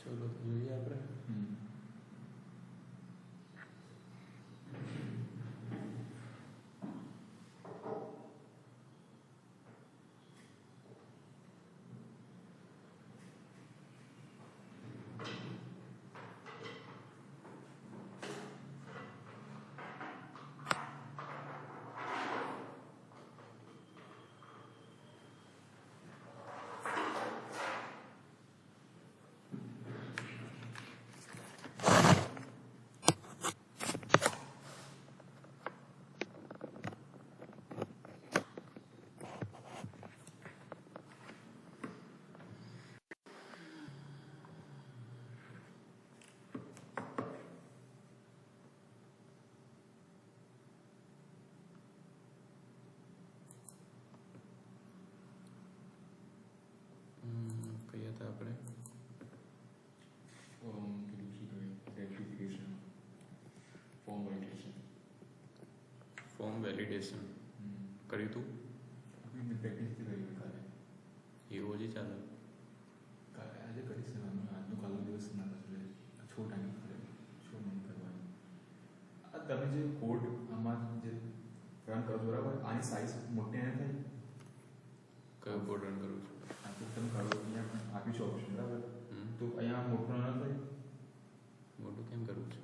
ચલો તો જોઈએ આપણે. કઈ હતા આપણે? ફોર્મ વેલિડેશન કર્યું તું? એવું હજી ચાલે? આજે કરીશ ને, આજનો કાલનો દિવસ ના એટલે છો ટાઈમ છો નહીં કરવાની. આ તમે જે કોડ આમાં જે રન કરો બરાબર, આની સાઇઝ મોટી ના થાય. કયો કોડ રન કરું છું? આ તો તમે કરો અહીંયા આપી છો ઓપ્શન બરાબર, તો અહીંયા મોટું ના થાય. મોટું કેમ કરવું છે?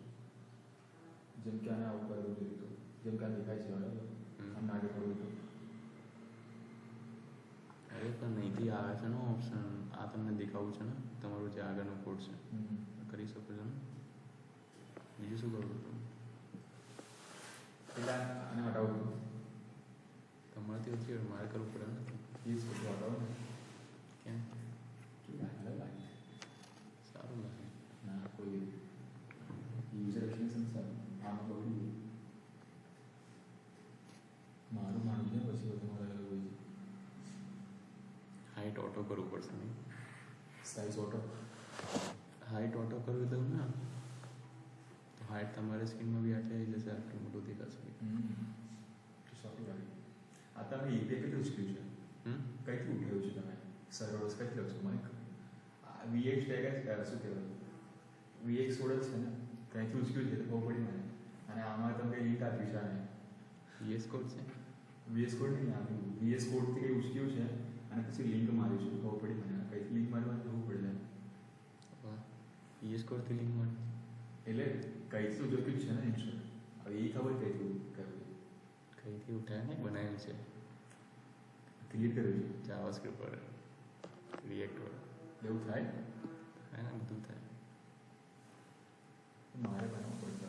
જેમ કે આને આવું કરવું જોઈએ તો જેમ કે આ દેખાય છે બરાબર, આમ આગળ કરવું તો અરે પણ અહીંથી આવે છે ને ઓપ્શન, આ તમને દેખાવું છે ને તમારું જે આગળનો કોડ છે, કરી શકો છો ને. બીજું શું કરવું તમે? એટલે આને હટાવું તમારાથી ઓછી મારે કરવું પડે ને. એ જ બધું હટાવો ને. કેમ? લાગે સારું લાગે ના કોઈ યુઝર એક્સપિરિયન્સ સારું આમાં બગડી મારું માનવું છે પછી તમારે અલગ હોય છે. હાઈટ ઓટો કરવું પડશે નહીં? સાઇઝ ઓટો હાઈટ ઓટો કરવી દઉં ને તો હાઈટ તમારી સ્ક્રીનમાં બી આટલી આવી જશે, આટલું મોટું દેખાશે. સારું લાગે. આ તમે એપીઆઈ કેટલું શીખ્યું છે? કઈથી ઉઠાવ્યું છે તમે? સર્વર્સ કઈથી લખશો મને? વીએક્સ ટેગ શું કહેવાય, વીએક્સ કોડ જ છે ને, કંઈથી ઉચક્યું છે તો ખબર પડી મને. અને આમાં તમે કંઈ લિંક આપી છે આને વીએસ કોડ છે? વીએસ કોડ નહીં આપ્યું, વીએસ કોડથી કંઈ ઉચક્યું છે અને પછી લિંક મારી છે ખબર પડી મને. કંઈથી લિંક મારવા જવું પડે વાહ, વીએસ કોડથી લિંક મળી એટલે કંઈથી ઉચક્યું છે ને ઇન્સ્ટોલ. હવે એ ખબર કંઈથી કરવું, કઈથી ઉઠાય ને બનાવ્યું છે, ક્લિયર કર્યું છે જાવાસ્ક્રિપ્ટ પર રિએક્ટ પર. એવું થાય હા ને, બધું થાય. મારે બનાવવું પડશે.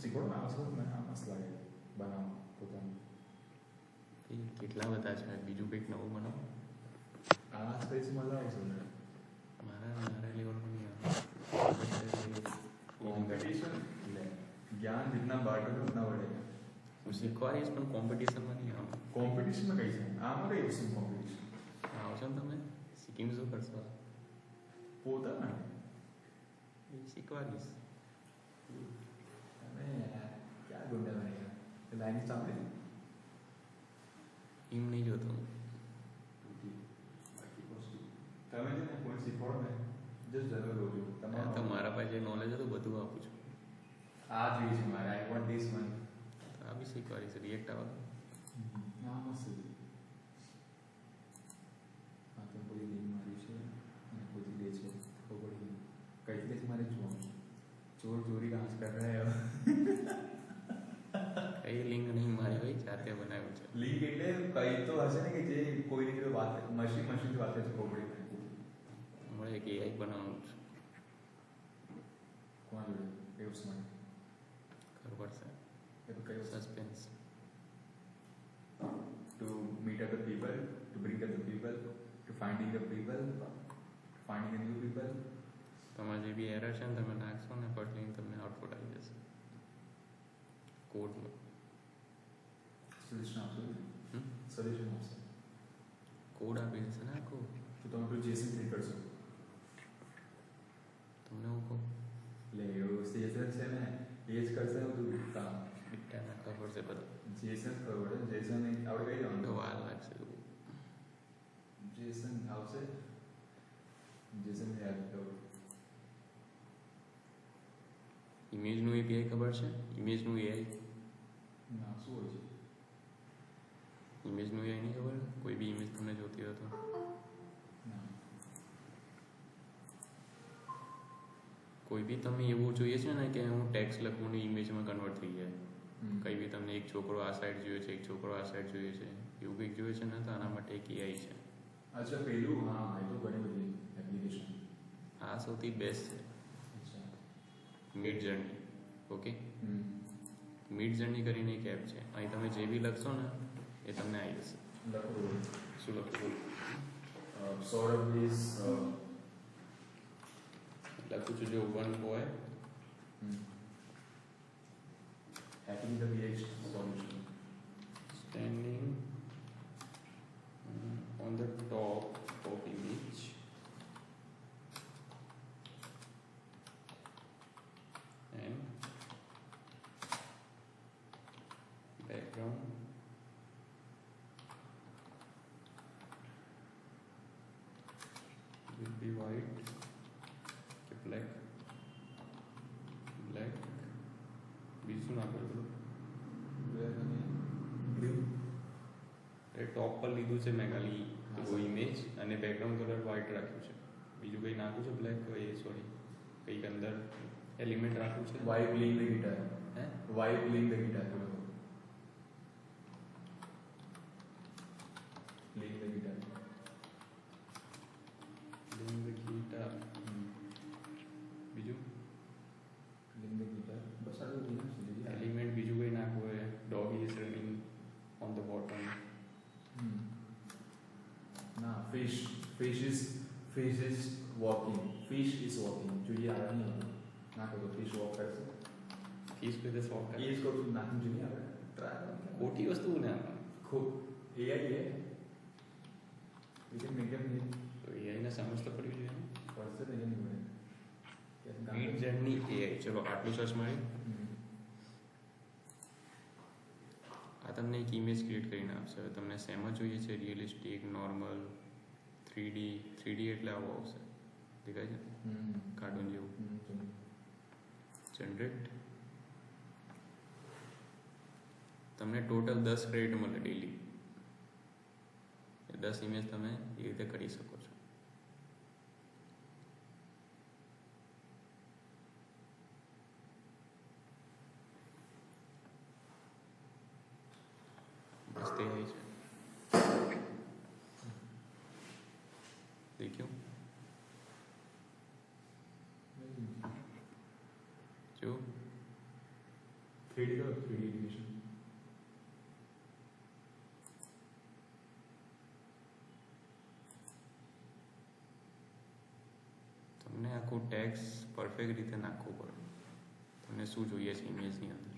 શીખવાડો આવશે મને, આ મસ્ત લાગે બનાવવા પોતાનું. કેટલા બધા છે, બીજું કંઈક નવું બનાવો. આ સ્પેસ મજા આવશે ને. મારા લેવલમાં નહીં આવે. કોમ્પિટિશન એટલે જ્ઞાન जितना बांटोगे उतना बढ़ेगा. હું શીખવાડીશ પણ કોમ્પિટિશનમાં નહીં આવે. કોમ્પિટિશનમાં કઈ છે આમાં કઈ વસ્તુ કોમ્પિટિશન? આવશો ને તમે શીખીને શું કરશો? પોતાના એ શીખવાડીશ. તમે ક્યાં ગુંડા બનેગા? લાઈન સાંભળી એમ નહીં જોતો. બાકી વસ્તુ તમે છે ને કોઈ શીખવાડો ને જસ્ટ જરૂર રોજો તો મારા પાસે જે નોલેજ હતું બધું આપું છું. આ જોઈએ છે મારે, આઈ વોન્ટ ધીસ વન. તો આ બી શીખવાડીશ. રિએક્ટ આવે ના મસ્ત છે. આ તો કોઈ લિંક મારી છે અને કોઈ દે છે ખબર પડી કઈ રીતે મારે જોવાનું. ચોર ચોરી કાંસ કર રહે હો. કઈ લિંક નહીં મારી હોય, જાતે બનાવ્યું છે. લિંક એટલે કઈ તો હશે ને કે જે કોઈની જોડે વાત મશીનથી વાત કરે છે ખબર પડી. મળે કે એઆઈ બનાવવાનું છે. કોણ જોડે એવું સમજ ખબર પડશે. એ તો કયો suspense. to meet up the people, to bring up the people, to finding the people, finding the new people. તમારે જે બી એરર છે ને તમે નાખશો ને ફર્સ્ટ લિંક તમને આઉટપુટ આવી જશે કોડમાં. સોલ્યુશન આપશો સોલ્યુશન આપશે કોડ આપી જશે ને આખો. તો તમે પેલું જેસન ક્લિક કરશો તમને હું કહું એટલે એવું જેસન છે ને એ જ કરશે બધું કામ. બીટા નાખવા પડશે બધું. જેસન ખબર પડે જેસન આપણે કઈ તો જવાનું વાર લાગશે. જેસન આવશે જેસન યાદ કરો ઇમેજનું એપીઆઈ ખબર છે? ઇમેજનું એઆઈ? ના, શું હોય છે? ઇમેજનું એઆઈ નહીં ખબર? કોઈ બી ઇમેજ તમને જોતી હોય તો ના. કોઈ બી તમે એવું જોઈએ છે ને કે હું ટેક્સ્ટ લખું ને ઇમેજમાં કન્વર્ટ થઈ જાય. કંઈ બી તમને એક છોકરો આ સાઈડ જોઈએ છે, એક છોકરો આ સાઈડ જોઈએ છે, એવું કંઈક જોઈએ છે ને તો આના માટે એક એઆઈ છે. અચ્છા, પેલું. હા, એ તો ઘણી બધી એપ્લિકેશન. આ સૌથી બેસ્ટ છે. અચ્છા. Mid journey. Okay, mid journey કરીને એક એપ છે. અહીં તમે જે બી લખશો ને એ તમને આવી જશે. લખો. શું લખવું? સૌરભ ઇઝ લખું છું જો one boy hacking the VX solution. Standing on the top of image and background will be white, black, બીજું ના કરું. એ ટોપ પર લીધું છે મેં ખાલી ઇમેજ અને બેકગ્રાઉન્ડ કલર વ્હાઇટ રાખ્યું છે. બીજું કંઈ નાખ્યું છે? બ્લેક સોરી કંઈક અંદર એલિમેન્ટ રાખ્યું છે. Why playing the guitar? હે? Why playing the guitar? Playing the guitar. Playing the guitar. બીજું Playing the guitar. બસ આટલું જ છે. એલિમેન્ટ બીજું કંઈ નાખવું હોય. Dog is running on the bottom. ના, fish is walking. Fish is walking. જોઈએ આવે નહીં નાખો તો fish walk કરશે. ફીસ કોઈ દે સોફ્ટ એ જ કહું છું, નાખવું જોઈએ આપણે ટ્રાય. ખોટી વસ્તુ ને ખૂબ AI है लेकिन मीडियम नहीं તો એઆઈને સમજ તો પડવી જોઈએ. પડશે નહીં મને મિડ જર્ની એઆઈ. ચલો આટલું સર્ચ મારી. આ તમને એક ઇમેજ ક્રિએટ કરીને આપશે. હવે તમને શેમાં જોઈએ છે? રિયલિસ્ટિક, નોર્મલ, 3D એટલે આવો આવશે. દેખાય છે? કાર્ટૂન જેવું. જનરેટ. તમને ટોટલ 10 ક્રેડિટ મળે ડેલી. એ 10 ઇમેજ તમે એ રીતે કરી શકો છો. બસ તે આવી છે. દેખ્યું? જો 3D का 3D एनिमेशन તમને આખું ટેક્સ પરફેક્ટ રીતે નાખવું પડે. તમને શું જોઈએ છે ઇમેજની અંદર.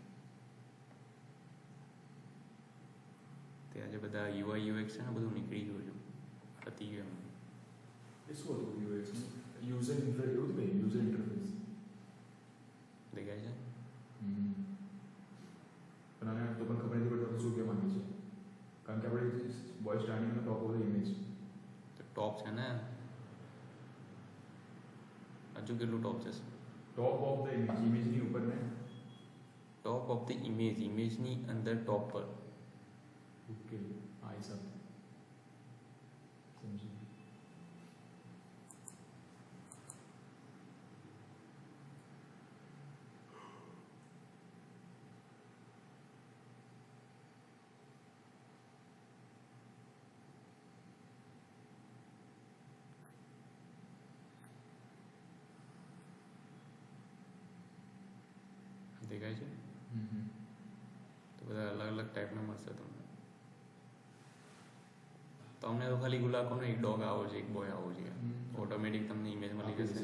તે આજે બધા યુઆઈ યુએક્સ છે ને બધું નીકળી ગયું છે. પતી ગયું. એ શું હતું UX યુઝર ઇન્ટરફેસ? એવું હતું યુઝર ઇન્ટરફેસ દેખાય છે? પણ આને તો પણ ખબર નથી પડતી શું કહેવા માંગે છે. કારણ કે આપણે બોય સ્ટાર્ટિંગનો ટોપ ઓફ ધ ઇમેજ તો ટોપ છે ને. હજુ કેટલું ટોપ છે? ટોપ ઓફ ધ ઇમેજ, ઇમેજની ઉપર ને ટોપ ઓફ ધ ઇમેજ, ઇમેજની અંદર ટોપ પર. ઓકે, આ હિસાબ સમજી. દેખાય છે? તો બધા અલગ અલગ ટાઈપના મળશે તમને. તમને તો ખાલી ગુલાકો ને એક ડોગ આવો છે, એક બોય આવો છે. ઓટોમેટિક તમને ઇમેજ મળી જશે.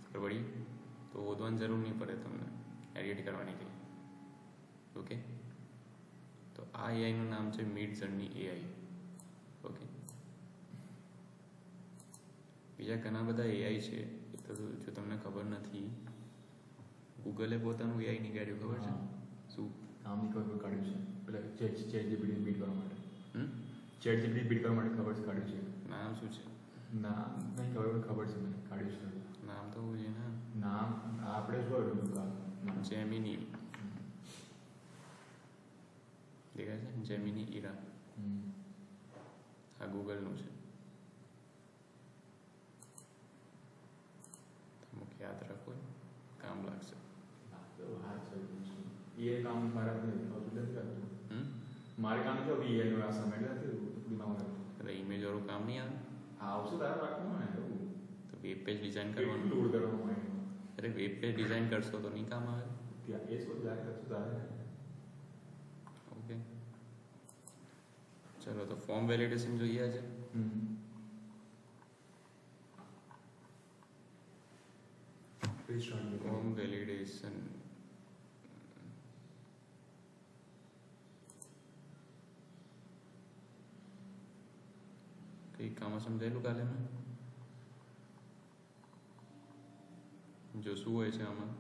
ખબર પડી? તો શોધવાની જરૂર નહીં પડે તમને એડિટ કરવાની કંઈ. ઓકે, તો આ એઆઈનું નામ છે મિડ જર્ની એઆઈ. ઓકે, બીજા ઘણા બધા એઆઈ છે. એ તો જો તમને ખબર નથી, ગૂગલે પોતાનું એઆઈ નીકાળ્યું. ખબર છે? શું નામની ખબર કાઢ્યું છે? પેલા ચેટ જીપીટી બીટ કરવા માટે. ચેટ જીપીટી બીટ કરવા માટે ખબર છે કાઢ્યું છે. નામ શું છે? નામ નહીં ખબર, પણ ખબર છે મને કાઢ્યું છે. નામ તો હોવું જોઈએ ને. નામ આપણે શું આવ્યું? જેમિની દેખાય છે, જેમિની ઈરા. આ ગૂગલનું છે, અમુક યાદ રાખો, કામ લાગશે. એ કામ મારા મારે કામ તો બી એનું આ સમય દિમાગ એટલે ઇમેજ વાળું કામ નહીં આવે. આવશું તારે રાખવું ને એવું તો વેબ પેજ ડિઝાઇન કરવાનું. લોડ કરવાનું અરે વેબ પેજ ડિઝાઇન કરશો તો નહીં કામ આવે. ત્યાં એ શું જાણ કરશું તારે. ઓકે, ચલો તો ફોર્મ વેલિડેશન જોઈએ છે. ફોર્મ વેલિડેશન કઈ કામ સમજાયેલું કાલે મેં? જો શું હોય છે આમાં?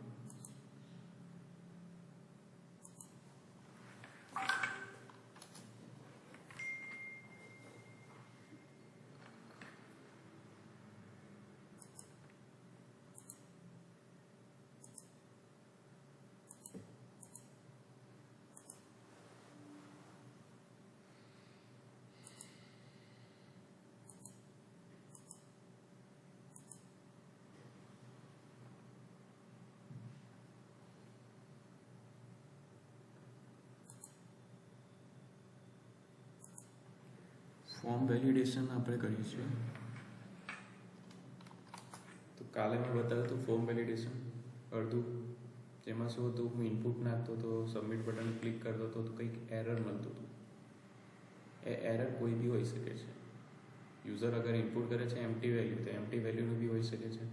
ફોર્મ વેલિડેશન આપણે કરીએ છીએ. તો કાલે મેં બતાવ્યું હતું ફોર્મ વેલિડેશન અડધું, જેમાં શું હતું, હું ઇનપુટ નાખતો તો સબમિટ બટન ક્લિક કરતો હતો તો કંઈક એરર મળતું હતું. એ એરર કોઈ બી હોઈ શકે છે. યુઝર અગર ઇનપુટ કરે છે એમ્પ્ટી વેલ્યુ, તો એમ્પ્ટી વેલ્યુનું બી હોઈ શકે છે.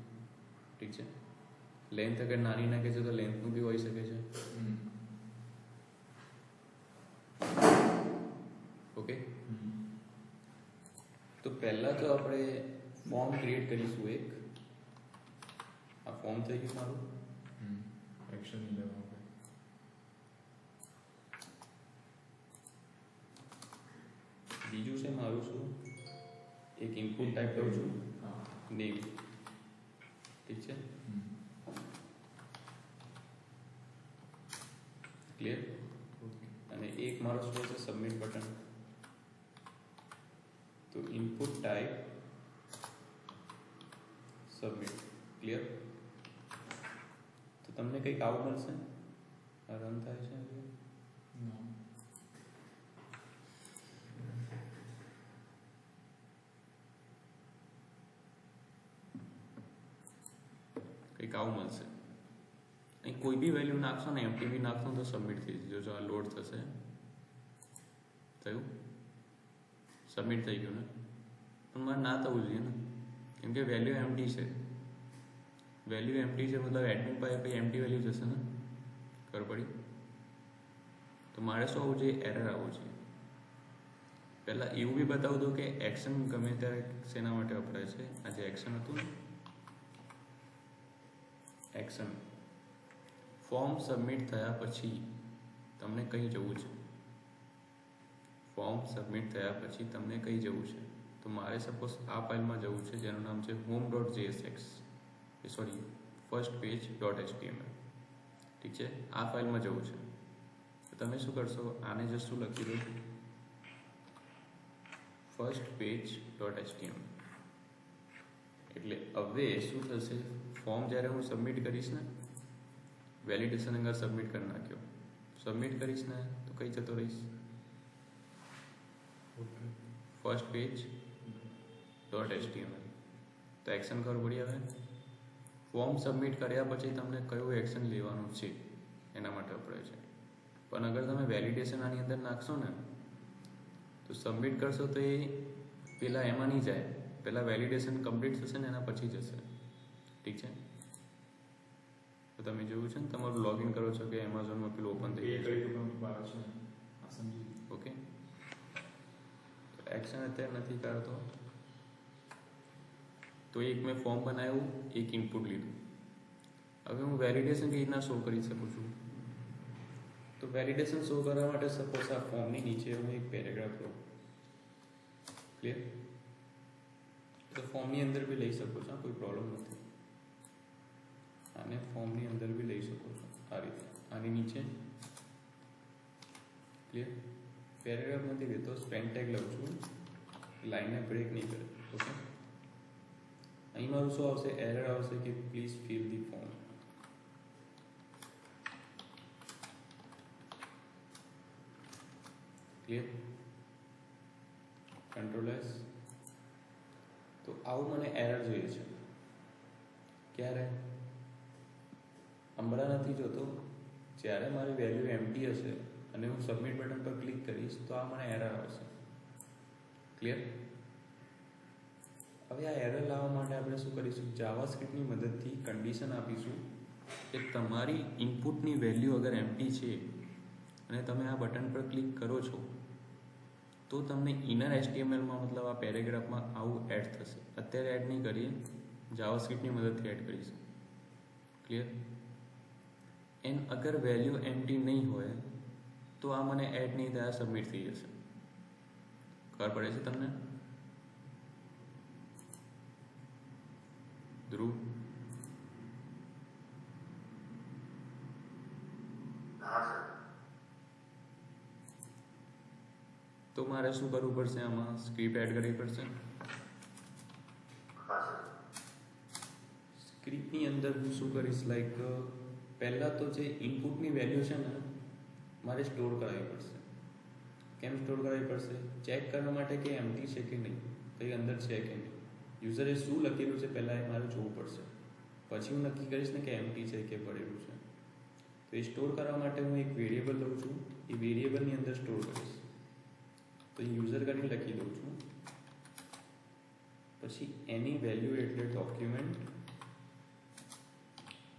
ઠીક છે. લેન્થ અગર નાની નાખે છે તો લેન્થનું બી હોઈ શકે છે. ઓકે, તો પહેલાં તો આપણે ફોર્મ ક્રિએટ કરીશું એક. આ ફોર્મ થઈ ગયું મારું. એક્શન લેવા બીજું છે મારું શું, એક ઇનપુટ ટાઈપ કરું છું, નેમ. ઠીક છે, ક્લિયર. અને એક મારો શું છે, સબમિટ બટન. તો ઇનપુટ ટાઈપ સબમિટ. ક્લિયર. તો તમને કંઈક આવું મળશે. રન થાય છે કંઈક આવું મળશે. અહીં કોઈ બી વેલ્યુ નાખશો ને, એમટી બી નાખશો તો સબમિટ થઈ જજો. જો આ લોડ થશે, થયું, સબમિટ થઈ ગયું ને. પણ મારે ના થવું જોઈએ ને, કેમ કે વેલ્યુ એમટી છે. વેલ્યુ એમટી છે મતલબ એડમિન પાસે પછી એમટી વેલ્યુ જશે ને. ખબર પડી? તો મારે શું આવવું જોઈએ, એરર આવવું જોઈએ. પહેલાં એવું બી બતાવું દઉં કે એક્શન ગમે ત્યારે શેના માટે વપરાય છે. આ જે એક્શન હતું ને, એક્શન ફોર્મ સબમિટ થયા પછી તમને કઈ જવું છે. ફોર્મ સબમિટ થયા પછી તમને કઈ જવું છે. તો મારે સપોઝ આ ફાઇલમાં જવું છે જેનું નામ છે home.jsx, sorry first page .html. ઠીક છે, આ ફાઇલમાં જવું છે. તો તમે શું કરશો, આને જસ્ટ શું લખી દો, ફર્સ્ટ પેજ .html. એટલે હવે શું થશે, ફોર્મ જ્યારે હું સબમિટ કરીશ ને, વેલિડેશન અંગર સબમિટ કરી નાખ્યો, સબમિટ કરીશ ને તો કઈ જતો રહીશ, ફર્સ્ટ પેજ .html. તો એક્શન ખબર પડી આવે. ફોર્મ સબમિટ કર્યા પછી તમને કયું એક્શન લેવાનું છે એના માટે વપરાય છે. પણ અગર તમે વેલિડેશન આની અંદર નાખશો ને તો સબમિટ કરશો તો એ પેલા એમાં નહીં જાય, પહેલાં વેલિડેશન કમ્પ્લીટ થશે ને એના પછી જશે. ઠીક છે. તો તમે જોયું છે ને, તમારું લોગિન કરો છો કે એમેઝોનમાં પેલું ઓપન થઈ ગયું છે. ઓકે, એક્શન અત્યારે નથી કરતો તો એક મેં ફોર્મ બનાવ્યું, એક ઇનપુટ લીધું. હવે હું વેલિડેશન કેવી રીતના શો કરી શકું છું. તો વેલિડેશન શો કરવા માટે સપોઝ આ ફોર્મની નીચે હું એક પેરેગ્રાફ લઉં. ક્લિયર. તો ફોર્મની અંદર બી લઈ શકો છો, કોઈ પ્રોબ્લેમ નથી. આને ફોર્મની અંદર બી લઈ શકો છો આ રીતે. આવી નીચે. ક્લિયર? પેરેગ્રાફ નથી લેતો, સ્પેન ટેગ લઉં છું, લાઇનને બ્રેક નહીં કરે. ઓકે, અહીં મારું શું આવશે? એરર આવશે કે please fill the form. Clear? Control S. તો આવું મને એરર જોઈએ છે. ક્યારે? હમણાં નથી જોતો, જ્યારે મારી વેલ્યુ એમ્પ્ટી હશે અને હું સબમિટ બટન પર ક્લિક કરીશ તો આ મને એરર આવશે. ક્લિયર? હવે આ એરર લાવવા માટે આપણે શું કરીશું? જાવાસ્ક્રિપ્ટની મદદથી કન્ડિશન આપીશું કે તમારી ઇનપુટની વેલ્યુ અગર એમ્પ્ટી છે અને તમે આ બટન પર ક્લિક કરો છો તો તમને ઇનર HTMLમાં મતલબ આ પેરેગ્રાફમાં આવું એડ થશે. અત્યારે એડ નહીં કરીએ, જાવાસ્ક્રિપ્ટની મદદથી એડ કરીશું. ક્લિયર? એન્ડ અગર વેલ્યુ એમ્પ્ટી નહીં હોય તો આ મને એડ નહીં થાય, સબમિટ થઈ જશે. ખબર પડે છે તમને? ધ્રુવ? તો મારે શું કરવું પડશે? આમાં સ્ક્રિપ્ટ એડ કરવી પડશે. સ્ક્રિપ્ટની અંદર હું શું કરીશ? લાઈક પહેલાં તો જે ઇનપુટની વેલ્યુ છે ને મારે સ્ટોર કરાવવી પડશે. કેમ સ્ટોર કરાવવી પડશે? ચેક કરવા માટે કે એમ્પ્ટી છે કે નહીં, કંઈ અંદર છે કે નહીં. યુઝરે શું લખેલું છે પહેલાં એ મારે જોવું પડશે, પછી હું નક્કી કરીશ ને કે એમ્પ્ટી છે કે ભરેલું છે. તો એ સ્ટોર કરવા માટે હું એક વેરિયેબલ લઉં છું, એ વેરિયેબલની અંદર સ્ટોર કરીશ. તો યુઝર કરીને લખી દઉં છું, પછી એની વેલ્યુ એટલે ડોક્યુમેન્ટ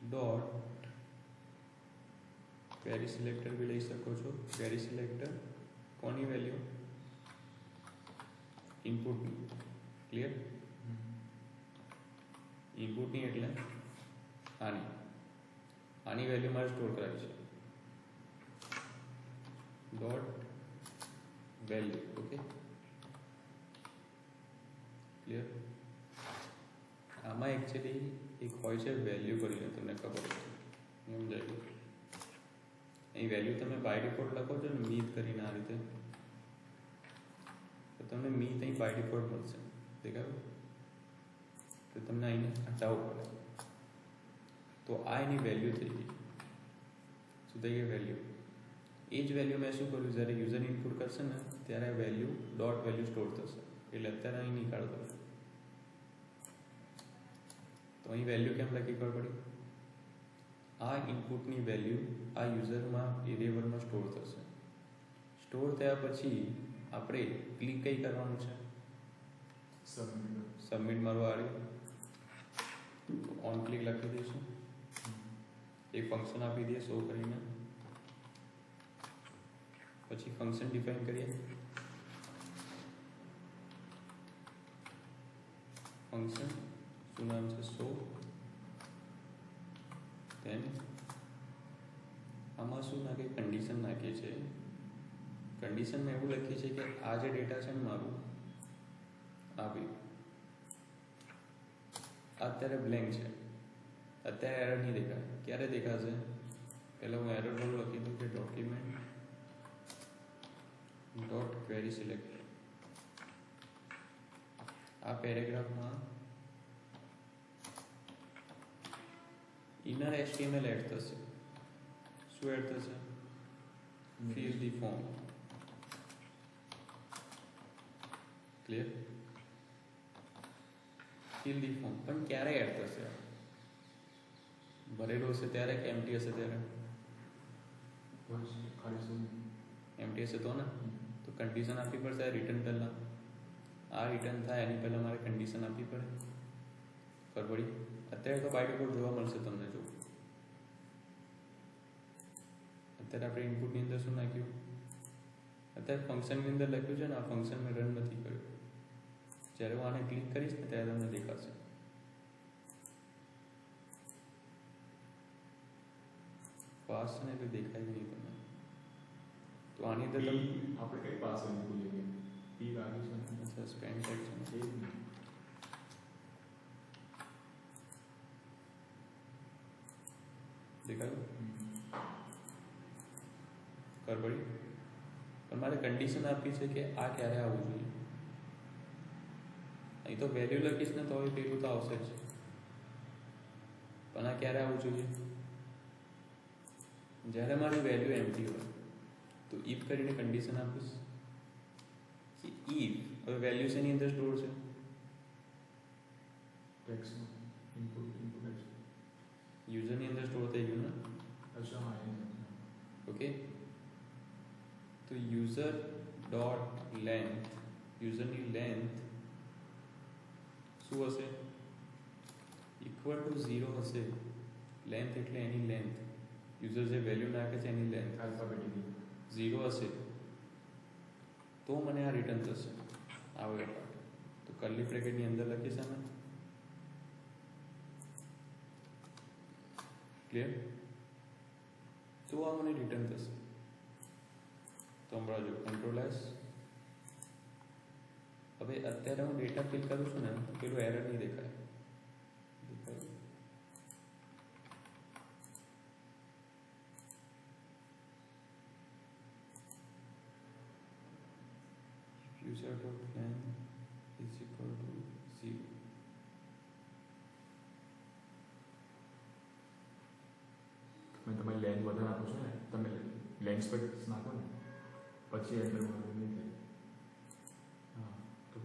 ડોટ ક્વેરી સિલેક્ટર બી લઈ શકો છો. ક્વેરી સિલેક્ટર કોની વેલ્યુ? ઇનપુટની. ક્લિયર? ઇનપુટની એટલે આની વેલ્યુ મારે સ્ટોર કરાવી છે. Dot value. Okay, clear? આમાં એકચ્યુઅલી એક હોય છે વેલ્યુ કરીને, તમને ખબર છે સમજાય ગયું? અહીં વેલ્યુ તમે બાય ડિફોલ્ટ લખો છો ને મીત કરીને આ રીતે, તો તમને મીત અહીં બાય ડિફોલ્ટ મળશે. દેખાયું? તો તમને અહીંને હટાવવું પડે. તો આ એની વેલ્યુ થઈ ગઈ. શું થઈ ગઈ? વેલ્યુ. એ જ વેલ્યુ મેં શું કર્યું? જ્યારે યુઝર ઇનપુટ કરશે ને ત્યારે વેલ્યુ ડોટ વેલ્યુ સ્ટોર થશે. એટલે અત્યારે અહીં નીકાળતો છે. તો અહીં વેલ્યુ કેમ લખી ખબર પડી? આ ઇનપુટની વેલ્યુ આ યુઝરમાં વેરિયેબલમાં સ્ટોર થશે. સ્ટોર થયા પછી આપણે ક્લિક કઈ કરવાનું છે? સબમિટ મારું આવ્યું તો ઓન ક્લિક લખી દઈશું. એક ફંક્શન આપી દઈએ શો કરીને, પછી ફંક્શન ડિફાઇન કરીએ. ફંક્શન શું નામ છે? શો. ધેન આમાં શું નાખીએ? કન્ડિશન નાખીએ છીએ. કન્ડિશનમાં એવું લખીએ છીએ કે આ જે ડેટા છે ને મારું આવ્યું, અત્યારે બ્લેન્ક છે, અત્યારે એરર નહીં દેખાય. ક્યારે દેખાશે? પહેલાં હું એરર વાળું લખી દઉં કે ડોક્યુમેન્ટ ડોટ ક્વેરી સિલેક્ટ. આ પેરેગ્રાફમાં ઇનર HTML એડ થશે. શું એડ થશે? Fill the form. Clear? Fill the form પણ ક્યારે એડ થશે? ભરેલું હશે ત્યારે કે એમ્પ્ટી હશે ત્યારે? એમ્પ્ટી હશે તો ને, તો કન્ડિશન આપવી પડશે રિટર્ન પહેલાં. આ રિટર્ન થાય એની પહેલાં મારે કન્ડિશન આપવી પડે. ખબર પડી? અત્યારે તો બાય ડિફોલ્ટ જોવા મળશે તમને. જો અત્યારે આપણે ઇનપુટની અંદર શું નાખ્યું? અત્યારે ફંક્શનની અંદર લખ્યું છે ને, આ ફંક્શન મેં રન નથી કર્યું. જ્યારે હું આને ક્લિક કરીશ ને ત્યારે તમને દેખાશે. પાસ ને કોઈ દેખાય નહીં તમને. તો આની અંદર તમે આપણે કઈ પાસ મૂકવું જોઈએ? પી વાગ્યું છે. સસ્પેન્ડ ટેગ છે. દેખાયું? ખબર પડી? પણ મારે કન્ડિશન આપી છે કે આ ક્યારે આવવું જોઈએ. અહીં તો વેલ્યુ લખીશ ને તો હવે પેલું તો આવશે જ, પણ આ ક્યારે આવવું જોઈએ? જ્યારે મારી વેલ્યુ એમ્પ્ટી હોય તો ઇફ કરીને કન્ડિશન આપીશ કે ઇફ, હવે વેલ્યુ શેની અંદર સ્ટોર છે? ટેક્સ્ટમાં ઇનપુટ યુઝરની અંદર સ્ટોર થઈ ગયું ને. અચ્છા હા ઓકે, તો યુઝર ડોટ લેન્થ, યુઝરની લેન્થ શું હશે? ઇક્વલ ટુ 0 હશે. લેન્થ એટલે એની લેન્થ, યુઝર જે વેલ્યુ નાખે છે એની લેન્થ આલ્ફાબેટિકલી 0 હશે તો મને આ રિટર્ન થશે. આવો એ પાર્ટ તો કર્લી બ્રેકેટની અંદર લખીશ અમે. ક્લિયર? તો આ મને રિટર્ન થશે. તો હમણાં જો કંટ્રોલ એસ. હવે અત્યારે હું ડેટા ફિલ કરું છું ને તો પેલું એરર નહીં દેખાય. User dot length is equal to 0. મેં તમારી લેન્થ વધારે આપો છો ને, તમે લેન્થ સ્પેસ નાખો ને પછી એન્ટર મારવું નહીં થાય. હા તો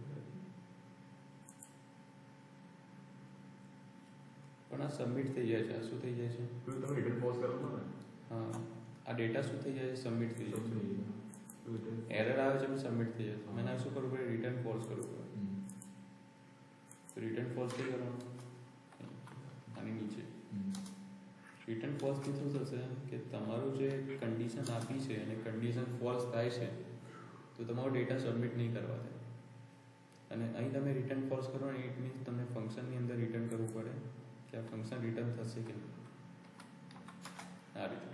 પણ આ સબમિટ થઈ જાય છે. આ શું થઈ જાય છે? પેલું તમે રિટર્ન પોઝ કરો છો ને, હા, આ ડેટા શું થઈ જાય છે? સબમિટ થઈ જાય છે. સમજી એરર આવે છે પણ સબમિટ થઈ જાય છે. મને આ શું કરવું પડે? રિટર્ન ફોલ્સ કરવું પડે. તો રિટર્ન ફોલ્સ કઈ કરવાનું? આની નીચે રિટર્ન ફોલ્સથી શું થશે કે તમારું જે કન્ડિશન આપી છે અને કન્ડિશન ફોલ્સ થાય છે તો તમારો ડેટા સબમિટ નહીં કરવા દે. અને અહીં તમે રિટર્ન ફોલ્સ કરો ને ઇટ મીન્સ તમને ફંક્શનની અંદર રિટર્ન કરવું પડે કે આ ફંક્શન રિટર્ન થશે કે નહીં. આ રીતે.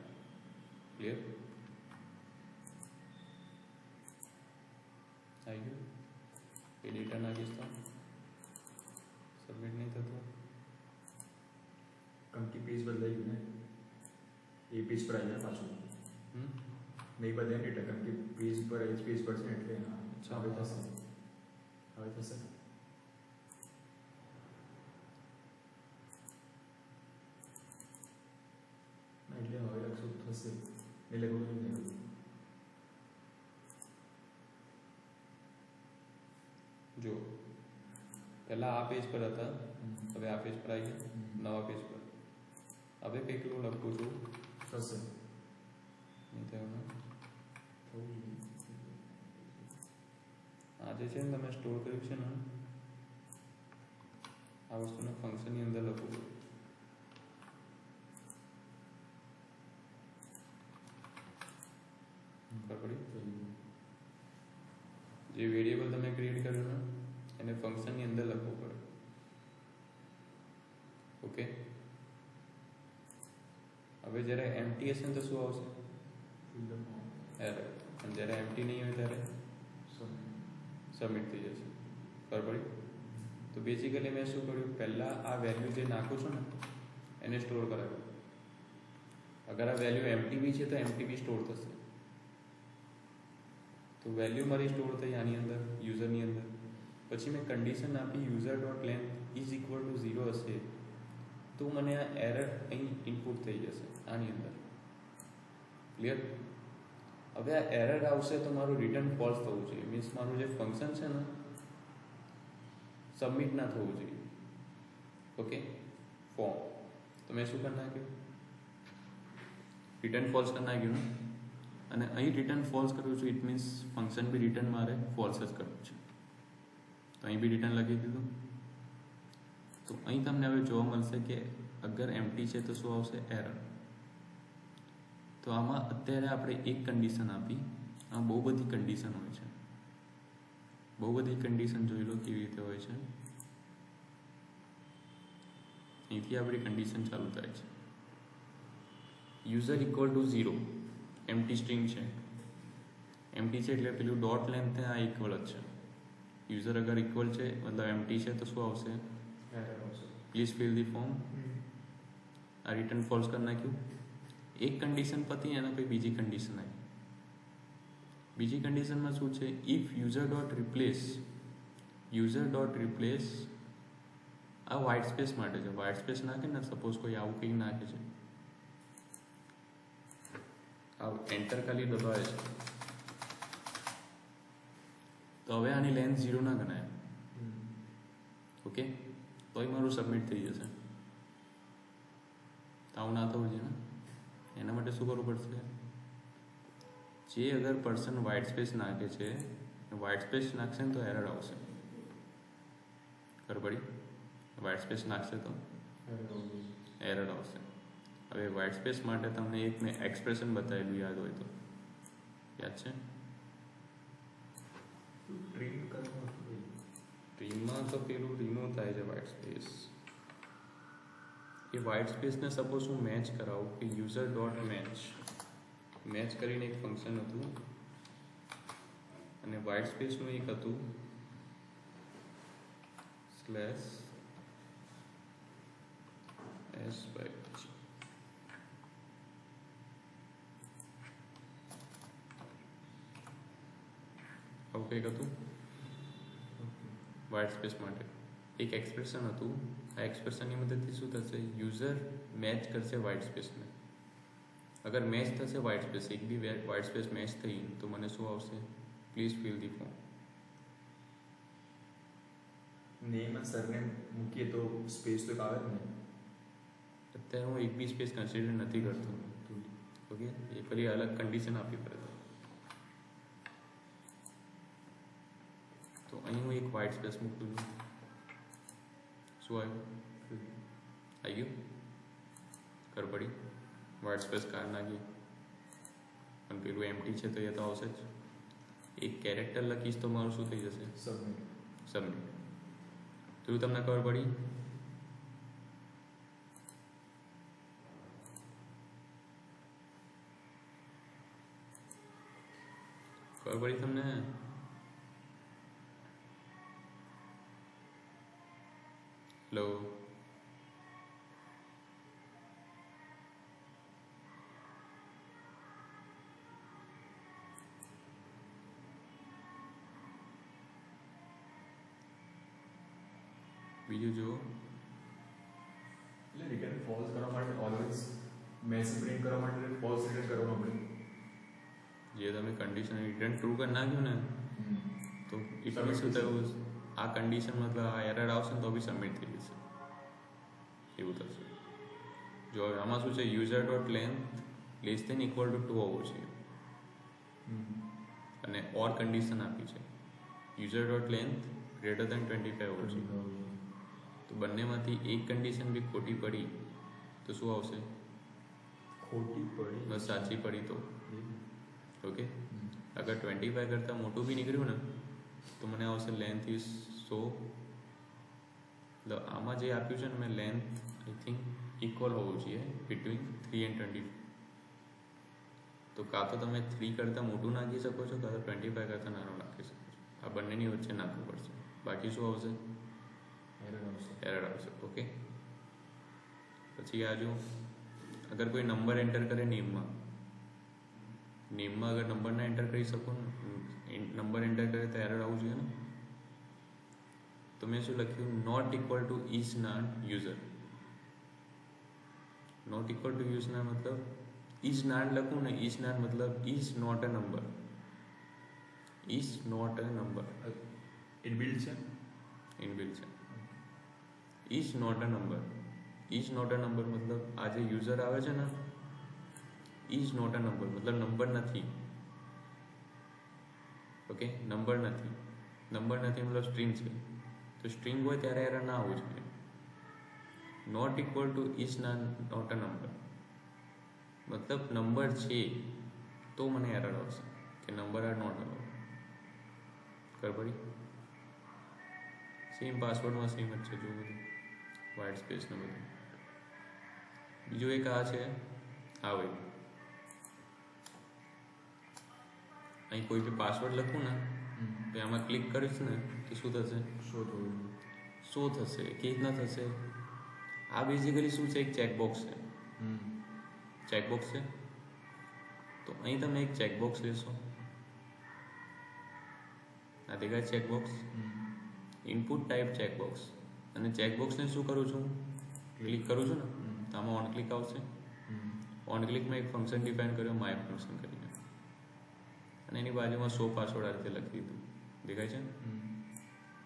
ક્લિયર? આવી ગયું? એ ડેટા નાખીશ તો સબમિટ નહીં થતું. કંકી પેજ બદલાઈ ગયું ને, એ પેજ પર આવી જાય પાછું. નહીં બદલે ને એટલે કંકી પેજ પર એ જ પેજ પર છે ને એટલે હવે થશે. હવે થશે ના, એટલે હવે લખશું થશે એટલે બહુ નહીં થયું. જો પહેલાં આ પેજ પર હતા, હવે આ પેજ પર આવી ગયા, નવા પેજ પર. હવે કંઈક હું લખું છું, થશે નહીં થયું ને. થવું જોઈએ. આ જે છે ને તમે સ્ટોર કર્યું છે ને આ વસ્તુને ફંક્શનની અંદર લખવું પડે. ખબર પડી? જે વેરિયેબલ તમે ક્રિએટ કર્યું ને એને ફંક્શનની અંદર લખવું પડે. ઓકે, હવે જ્યારે એમ્પ્ટી હશે ને તો શું આવશે? એરર. અને જ્યારે એમ્પ્ટી નહીં હોય ત્યારે સબમિટ થઈ જશે. ખબર પડી? તો બેઝિકલી મેં શું કર્યું, પહેલાં આ વેલ્યુ જે નાખું છું ને એને સ્ટોર કરાવ્યું. અગર આ વેલ્યુ એમ્પ્ટી બી છે તો એમ્પ્ટી બી સ્ટોર થશે. તો વેલ્યુ મારી સ્ટોર થઈ આની અંદર, યુઝરની અંદર. પછી મેં કન્ડિશન આપી user dot length is equal to 0 હશે તો મને આ એરર અહીં ઇનપુટ થઈ જશે આની અંદર. ક્લિયર? હવે આ એરર આવશે તો મારું રિટર્ન ફોલ્સ થવું જોઈએ. મીન્સ મારું જે ફંક્શન છે ને સબમિટ ના થવું જોઈએ. ઓકે, ફોર્મ તો મેં શું કરી નાખ્યું? રિટર્ન ફોલ્સ કરી નાખ્યું ને. અને અહીં રિટર્ન ફોલ્સ કર્યું છું it means function be return મારે ફોલ્સ જ કરવું છે. તો અહીં બી રિટર્ન લખી દીધું. તો અહીં તમને હવે જોવા મળશે કે અગર એમ્પ્ટી છે તો શું આવશે? એરર. તો આમાં અત્યારે આપણે એક કન્ડિશન આપી, આમાં બહુ બધી કન્ડિશન હોય છે. બહુ બધી કન્ડિશન જોઈ લો કેવી રીતે હોય છે. અહીંથી આપણી કન્ડિશન ચાલુ થાય છે. User equal to 0, empty string છે. એમ્પ્ટી છે એટલે પેલું ડોટ લેન્થ આ ઇક્વલ જ છે. યુઝર અગર ઇક્વલ છે મતલબ એમ્પ્ટી છે તો શું આવશે? Please fill the form. આ રિટર્ન ફોલ્સ કરી નાખ્યું. એક કન્ડિશન પતી એના પછી બીજી કન્ડિશન આવી. બીજી કન્ડિશનમાં શું છે, ઇફ યુઝર ડોટ રિપ્લેસ આ વ્હાઇટ સ્પેસ માટે છે. વ્હાઇટ સ્પેસ નાખે ને, સપોઝ કોઈ આવું કંઈક નાખે છે, આ એન્ટર ખાલી દબાવે છે, તો હવે આની લેન્થ 0 ના ગણાય. ઓકે, તોય મારું સબમિટ થઈ જશે. આવું ના થવું જોઈએ ને. એના માટે શું કરવું પડશે, જે અગર પર્સન વ્હાઇટ સ્પેસ નાખે છે, વ્હાઇટ સ્પેસ નાખશે ને તો એરર આવશે. ખબર પડી? વ્હાઇટ સ્પેસ નાખશે તો એરર આવશે. હવે વ્હાઇટ સ્પેસ માટે તમને એક મેં એક્સપ્રેશન બતાવેલું, યાદ હોય તો. યાદ છે? ટ્રીમમાં તો પેલું રિમૂવ થાય છે વ્હાઇટ સ્પેસ. એ વ્હાઇટ સ્પેસને સપોઝ હું મેચ કરાવું કે યુઝર ડોટ મેચ કરીને એક ફંક્શન હતું, અને વ્હાઇટ સ્પેસનું એક હતું સ્લેશ s by g. આવું કંઈક હતું વ્હાઇટ સ્પેસ માટે. એક એક્સપ્રેશન હતું. આ એક્સપ્રેશનની મદદથી શું થશે, યુઝર મેચ કરશે વ્હાઇટ સ્પેસને. અગર મેચ થશે વ્હાઇટ સ્પેસ, એક બી વ્હાઇટ સ્પેસ મેચ થઈ તો મને શું આવશે, please fill the form. Name અને સરનેમ મૂકીએ તો સ્પેસ તો આવે જ ને. અત્યારે હું એક બી સ્પેસ કન્સિડર નથી કરતો. ઓકે, એ ફરી અલગ કન્ડિશન આપવી પડે. તો અહીં હું એક વ્હાઇટ સ્પેસ મૂકું છું. શું આવ્યું? આવી ગયું? ખબર પડી? વ્હાઇટ સ્પેસ કાર નાખી, પણ પેલું એમ્પ્ટી છે તો એ તો આવશે જ. એક કેરેક્ટર લખીશ તો મારું શું થઈ જશે, સબમિટ. તો તમને ખબર પડી? ખબર પડી તમને? હેલો, બીજું જુઓ. એટલે રિટર્ન ફોલ્સ કરવા માટે ઓલવેઝ મેસેજ પ્રિન્ટ કરવા માટે ફોલ્સ રિટર્ન કરવાનું આપણે. જે તમે કન્ડિશન રિટર્ન ટ્રુ કરી નાખ્યું ને, તો એટલે શું થયું, આ કન્ડિશન મતલબ આ એરર આવશે ને તો બી સબમિટ થઈ જશે. એવું થશે. જો આમાં શું છે, user dot length less than equal to 2 હોવો જોઈએ, અને ઓર કન્ડિશન આપી છે user dot length greater than 25 હોવો જોઈએ. તો બંનેમાંથી એક કન્ડિશન બી ખોટી પડી તો શું આવશે, ખોટી પડી બસ સાચી પડી તો ઓકે. અગર 25 કરતાં મોટું બી નીકળ્યું ને તો મને આવશે લેન્થ ઇઝ સો. આમાં જે આપ્યું છે ને મેં, લેન્થ આઈ થિંક ઇક્વલ હોવું જોઈએ બિટવીન 3 and 25. તો કાં તો તમે 3 કરતાં મોટું નાખી શકો છો, કાં તો 25 કરતાં નાનું નાખી શકો છો. આ બંનેની વચ્ચે નાખવું પડશે. બાકી શું આવશે, એરર આવશે. ઓકે. પછી આ જો, અગર કોઈ નંબર એન્ટર કરે નેમમાં અગર નંબર ના એન્ટર કરી શકો ને, નંબર એન્ટર કરે તો એરર આવવું જોઈએ ને. તો મેં શું લખ્યું, not equal to is NaN user. Not equal to use NaN મતલબ ઇઝ નાન લખું ને, ઇઝ નાન મતલબ is not a number. Is not a number inbuilt છે. Is not a number. Is not a number મતલબ આ જે user આવે છે ને, ઇઝ નોટ અ નંબર મતલબ નંબર નથી. ઓકે, નંબર નથી મતલબ સ્ટ્રિંગ છે. તો સ્ટ્રિંગ હોય ત્યારે એરર ના આવવું જોઈએ. Not equal to is not a number મતલબ નંબર છે તો મને એરર આવશે કે number are not a number. ખબર પડી? સેમ પાસવર્ડમાં સેમ જ છે, જો બધું વ્હાઇટ સ્પેસ ને બધું. બીજું એક આ છે, આ ભાઈ અહીં કોઈ બી પાસવર્ડ લખું ને તો આમાં ક્લિક કરીશ ને તો શું થશે, શો થશે. કેવી રીતના થશે, આ બેઝિકલી શું છે, એક ચેકબોક્સ છે. ચેકબોક્સ છે તો અહીં તમે એક ચેકબોક્સ લેશો, આ દેખાય ચેકબોક્સ, ઇનપુટ ટાઈપ ચેકબોક્સ. અને ચેકબોક્સને શું કરું છું, ક્લિક કરું છું ને તો આમાં ઓન ક્લિક આવશે. ઓન ક્લિકમાં એક ફંક્શન ડિફાઇન કર્યો માય ફંક્શન કરીને, અને એની બાજુમાં શો પાસવર્ડ આ રીતે લખી દીધું. દેખાય છે?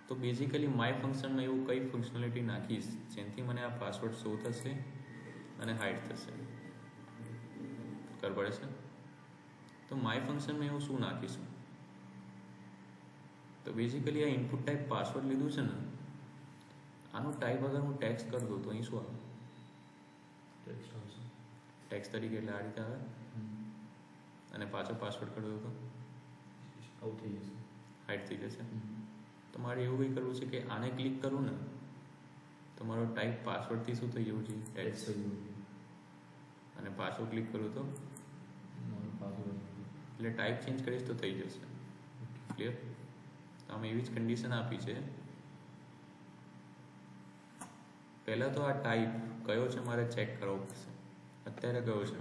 તો બેઝિકલી માય ફંક્શનમાં એવું કઈ ફંક્શનાલિટી નાખીશ જેનાથી મને આ પાસવર્ડ શો થશે અને હાઇડ થશે. ખબર પડે છે? તો માય ફંક્શનમાં એવું શું નાખીશું? તો બેઝિકલી આ ઇનપુટ ટાઈપ પાસવર્ડ લીધું છે ને, આનું ટાઈપ અગર હું ટેક્સ્ટ કરી દઉં તો અહીં શું આવે? ટેક્સ્ટ તરીકે, એટલે આ રીતે આવે. અને પાછો પાસવર્ડ કરી દઉં તો આવું થઈ જશે, હાઇડ થઈ જશે. તો મારે એવું કંઈ કરવું છે કે આને ક્લિક કરું ને તો મારો ટાઈપ પાસવર્ડથી શું થઈ જવું છે? ટેક્સ્ટ થઈ જવું. અને પાછો ક્લિક કરું તો એટલે ટાઈપ ચેન્જ કરીશ તો થઈ જશે. ક્લિયર? તો આમાં એવી જ કન્ડિશન આપી છે. પહેલાં તો આ ટાઈપ કયો છે મારે ચેક કરવો પડશે. અત્યારે કયો છે?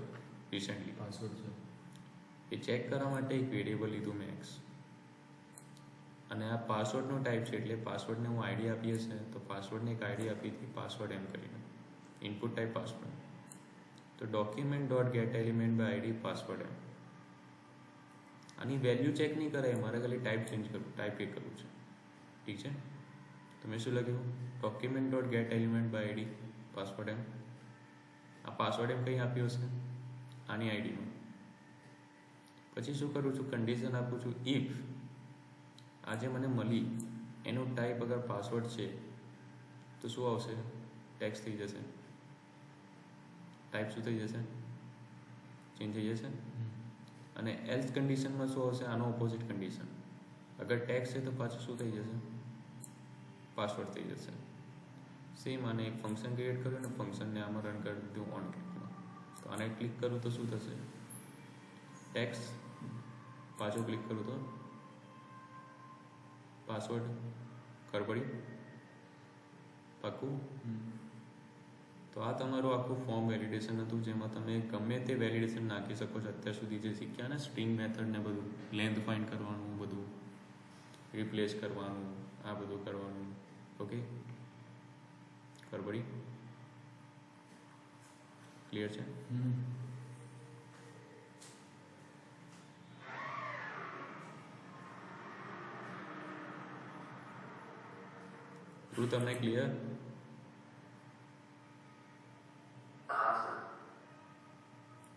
રિસેન્ટલી પાસવર્ડ છે. એ ચેક કરવા માટે એક વેરિયેબલ લીધું મેં એક્સ, અને આ પાસવર્ડનો ટાઈપ છે એટલે પાસવર્ડને હું આઈડી આપી હશે તો પાસવર્ડને એક આઈડી આપી હતી પાસવર્ડ એમ કરીને, ઇનપુટ ટાઈપ પાસવર્ડ. તો document dot get element by ID password એમ. આની વેલ્યુ ચેક નહીં કરાય, મારે ખાલી ટાઈપ ચેન્જ કરવું, ટાઈપ એ કરવું છે. ઠીક છે? તો મેં શું લખ્યું? Document dot get element by ID password એમ. આ પાસવર્ડ એમ કંઈ આપ્યો હશે આની આઈડીમાં. પછી શું કરું છું? કન્ડિશન આપું છું ઇફ આજે મને મળી એનો ટાઈપ અગર પાસવર્ડ છે તો શું આવશે? ટેક્સ્ટ થઈ જશે. ટાઈપ શું થઈ જશે? ચેન્જ થઈ જશે. અને એલ્સ કન્ડિશનમાં શું આવશે? આનો ઓપોઝિટ કન્ડિશન. અગર ટેક્સ્ટ છે તો પાછું શું થઈ જશે? પાસવર્ડ થઈ જશે. સેમ આને એક ફંક્શન ક્રિએટ કર્યું ને ફંક્શનને આમાં રન કરી દીધું ઓન ક્લિકમાં. તો આને ક્લિક કરું તો શું થશે? ટેક્સ્ટ. પાછો ક્લિક કરું તો પાસવર્ડ. ખબર પડી? પાક્કું? તો આ તમારું આખું ફોર્મ વેલિડેશન હતું, જેમાં તમે ગમે તે વેલિડેશન નાખી શકો છો. અત્યાર સુધી જે શીખ્યા ને સ્ટ્રિંગ મેથડ ને બધું, લેન્થ ફાઇન્ડ કરવાનું, બધું રિપ્લેસ કરવાનું, આ બધું કરવાનું. ઓકે? ખબર પડી? ક્લિયર છે? તમને ક્લિયર?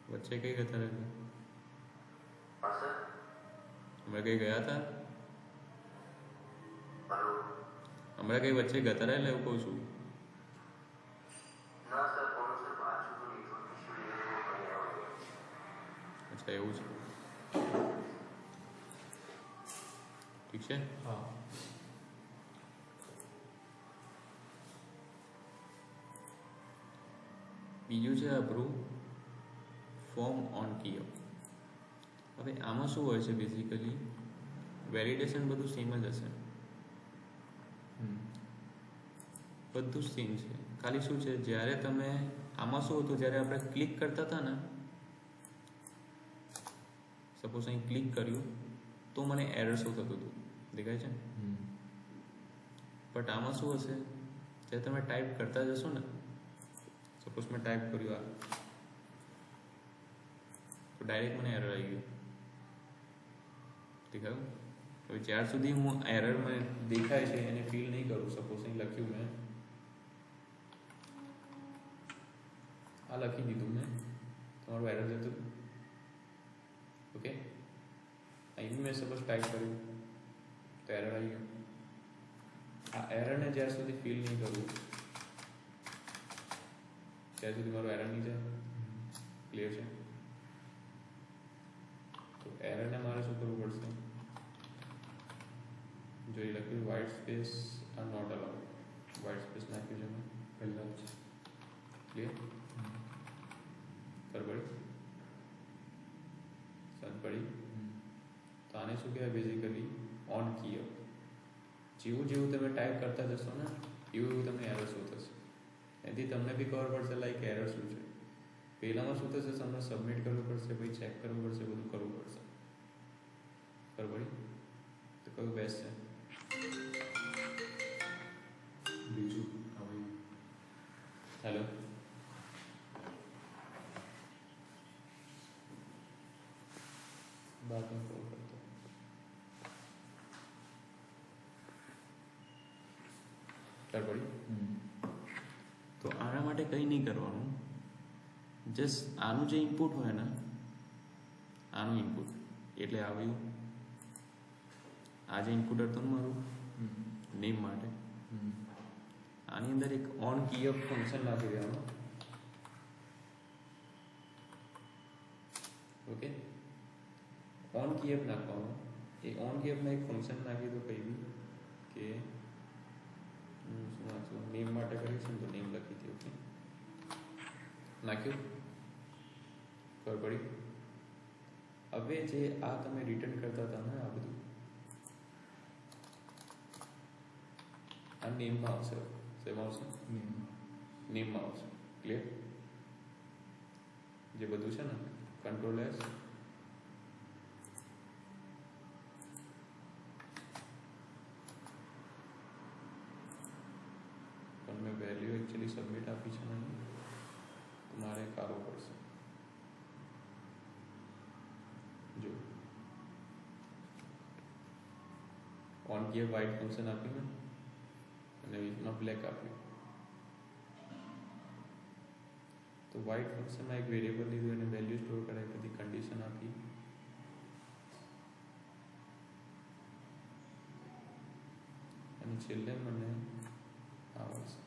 વચ્ચે કઈ ગતા રહેતા? હમણાં કઈ ગયા હતા? હમણાં કઈ વચ્ચે ગતા રહેલા એવું કહું છું. અચ્છા, એવું છે. ઠીક છે. હા. બીજું છે આપણું ફોર્મ ઓન કીઅપ. હવે આમાં શું હોય છે? બેઝિકલી વેલિડેશન બધું સેમ જ હશે, બધું જ સેમ છે. ખાલી શું છે, જ્યારે તમે આમાં શું હતું, જ્યારે આપણે ક્લિક કરતા હતા ને, સપોઝ અહીં ક્લિક કર્યું તો મને એરર શો થતું હતું. દેખાય છે? બટ આમાં શું હશે, જ્યારે તમે ટાઈપ કરતા જશો ને, સપોઝ મેં ટાઈપ કર્યું આ તો ડાયરેક્ટ મને એરર આવી ગયું. દેખાયું? હવે જ્યાર સુધી હું એરર મને દેખાય છે એને ફીલ નહીં કરું, સપોઝ અહીં લખ્યું મેં, આ લખી દીધું મેં, તમારું એરર જતું. ઓકે? અહીં મેં સપોઝ ટાઈપ કર્યું તો એરર આવી ગયું. આ એરરને જ્યાર સુધી ફીલ નહીં કરું ત્યાં સુધી મારું એરર નહીં જાય. ક્લિયર છે? તો એરરને મારે શું કરવું પડશે? જો એ લખ્યું white space are not allowed, white space નાખ્યું છે મેં પહેલાં જ. ક્લિયર? ખબર પડી? સમજ પડી? તો આને શું કહેવાય? Basically on keyup. જેવું જેવું તમે ટાઈપ કરતા જશો ને એવું એવું તમને એરર શું થશે, એથી તમને બી ખબર પડશે લાઈક એરર શું છે. પહેલામાં શું થશે, તમને સબમિટ કરવું પડશે, પછી ચેક કરવું પડશે, બધું કરવું પડશે. ખબર પડી? તો કયું બેસ્ટ છે? બીજું હવે હેલો બાદ में कॉल करता हूँ कर पड़ी તો આના માટે કંઈ નહીં કરવાનું જસ્ટ આનું જે ઇનપુટ હોય ને આનું ઇનપુટ એટલે આવ્યું આ જે ઇનપુટ હતું ને મારું નેમ માટે આની અંદર એક ઓન કીઅપ ફંક્શન નાખી દેવાનું ઓકે ઓન કીઅપ નાખવાનું એ ઓન કીઅપમાં એક ફંક્શન નાખી દો કઈ બી કે શું નાખશું નેમ માટે કરીશું તો નેમ લખી દો ઓકે નાખ્યું ખબર પડી હવે જે આ તમે રિટર્ન કરતા હતા ને આ બધું આ નેમમાં આવશે શેમાં આવશે નેમમાં આવશે ક્લિયર જે બધું છે ને કંટ્રોલ એસ પણ મેં વેલ્યુ એકચ્યુઅલી સબમિટ આપી છે ને તમારે કરવું પડશે જો ઓન કિયર વાઇટ ફંક્શન આપ્યું ને અને વીકમાં બ્લેક આપ્યું તો વાઇટ ફંક્શનમાં એક વેરિયેબલ લીધું એને વેલ્યુ સ્ટોર કરાવી બધી કન્ડિશન આપી અને છેલ્લે મને આવશે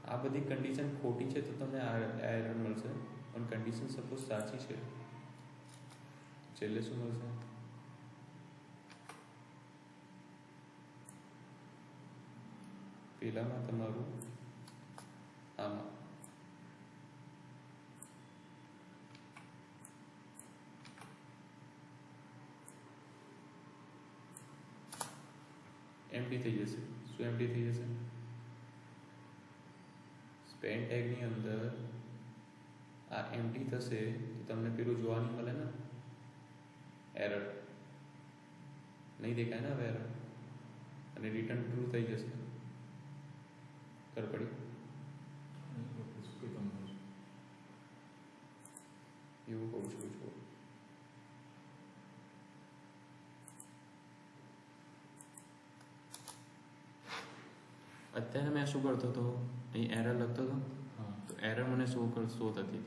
આ બધી કન્ડિશન ખોટી છે તો તમને એરર મળશે પણ કન્ડિશન સપોઝ સાચી છે છેલ્લે શું મળશે પેલામાં તમારું આમાં એમ્પ્ટી થઈ જશે શું એમ્પ્ટી થઈ જશે સ્પેન ટેગની અંદર આ એમ્પ્ટી થશે તો તમને પેલું જોવા નહીં મળે ને એરર નહીં દેખાય ને હવે એરર અને રિટર્ન ટ્રુ થઈ જશે કર પડી એવું કહું છું અત્યારે મેં શું કરતો હતો અહીં એરર લખતો હતો તો એરર મને શો થતી હતી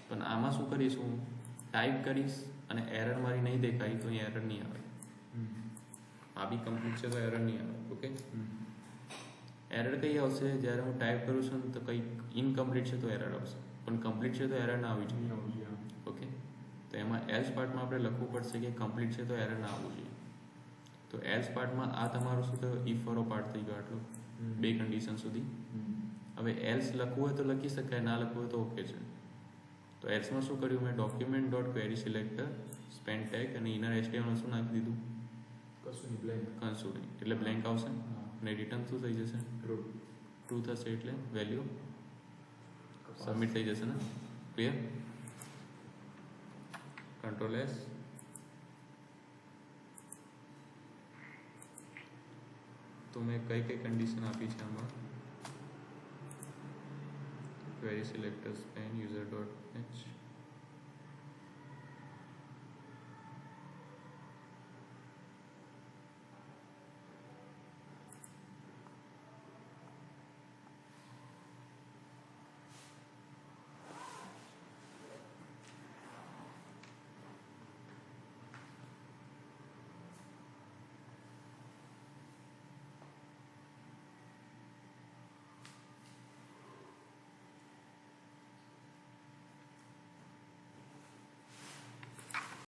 પણ આમાં શું કરીશું ટાઈપ કરીશ અને એરર મારી નહીં દેખાય તો અહીં એરર નહીં આવે આ બી કમ્પ્લીટ છે તો એરર નહીં આવે ઓકે એરર કઈ આવશે જ્યારે હું ટાઈપ કરું છું તો કંઈક ઇનકમ્પ્લીટ છે તો એરર આવશે પણ કમ્પ્લીટ છે તો એરર ના આવી જોઈએ ઓકે તો એમાં એલ્સ પાર્ટમાં આપણે લખવું પડશે કે કમ્પ્લીટ છે તો એરર ના આવવું જોઈએ તો એલ્સ પાર્ટમાં આ તમારું શું થયું ઇફ વાળો પાર્ટ થઈ ગયો આટલો બે કન્ડિશન સુધી હવે એલ્સ લખવું હોય તો લખી શકાય ના લખવું હોય તો ઓકે છે તો એલ્સમાં શું કર્યું મેં document dot query selector span tag અને ઇનર એચટીએમએલ શું નાખી દીધું કશું બ્લેન્ક કન્સોલ એટલે બ્લેન્ક આવશે અને રિટર્ન શું થઈ જશે ટ્રુ થશે એટલે વેલ્યુ સબમિટ થઈ જશે ને ક્લિયર કંટ્રોલ એસ તો મેં કઈ કઈ કન્ડિશન આપી છે આમાં query selector span user dot H